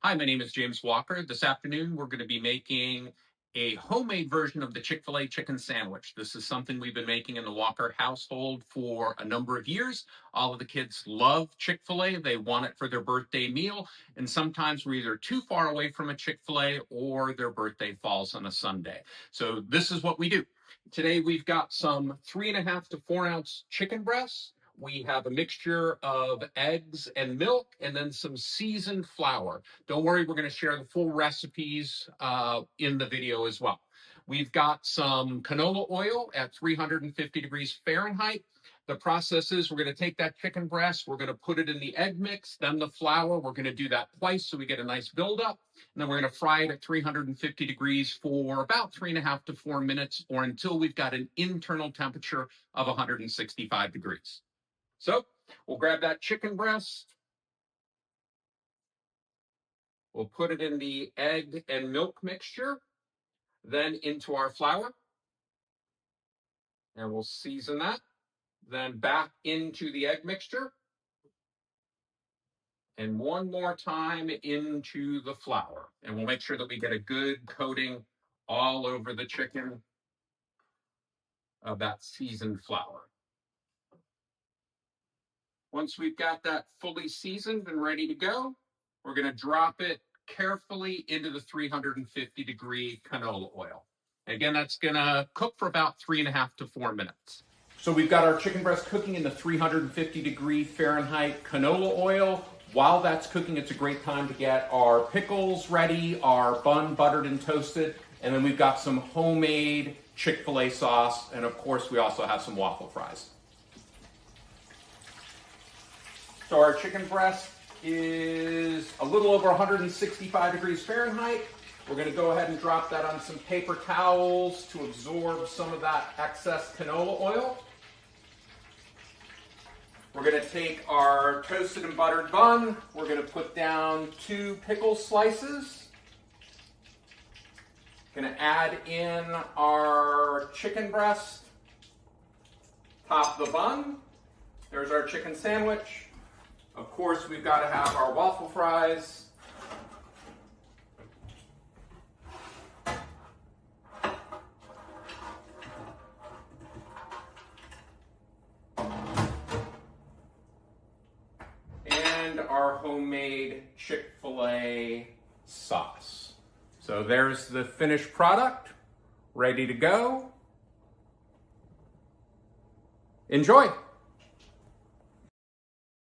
Hi, my name is James Walker. This afternoon, we're going to be making a homemade version of the Chick-fil-A chicken sandwich. This is something we've been making in the Walker household for a number of years. All of the kids love Chick-fil-A. They want it for their birthday meal. And sometimes we're either too far away from a Chick-fil-A or their birthday falls on a Sunday. So this is what we do. Today, we've got some 3.5 to 4 ounce chicken breasts. We have a mixture of eggs and milk and then some seasoned flour. Don't worry, we're going to share the full recipes in the video as well. We've got some canola oil at 350 degrees Fahrenheit. The process is we're going to take that chicken breast, we're going to put it in the egg mix, then the flour. We're going to do that twice so we get a nice buildup. And then we're going to fry it at 350 degrees for about 3.5 to 4 minutes or until we've got an internal temperature of 165 degrees. So we'll grab that chicken breast. We'll put it in the egg and milk mixture, then into our flour. And we'll season that. Then back into the egg mixture. And one more time into the flour. And we'll make sure that we get a good coating all over the chicken of that seasoned flour. Once we've got that fully seasoned and ready to go, we're going to drop it carefully into the 350 degree canola oil. Again, that's going to cook for about 3.5 to 4 minutes. So we've got our chicken breast cooking in the 350 degree Fahrenheit canola oil. While that's cooking, it's a great time to get our pickles ready, our bun buttered and toasted, and then we've got some homemade Chick-fil-A sauce, and of course we also have some waffle fries. So our chicken breast is a little over 165 degrees Fahrenheit. We're going to go ahead and drop that on some paper towels to absorb some of that excess canola oil. We're going to take our toasted and buttered bun. We're going to put down 2 pickle slices. Going to add in our chicken breast. Top the bun. There's our chicken sandwich. Of course, we've got to have our waffle fries. And our homemade Chick-fil-A sauce. So there's the finished product, ready to go. Enjoy.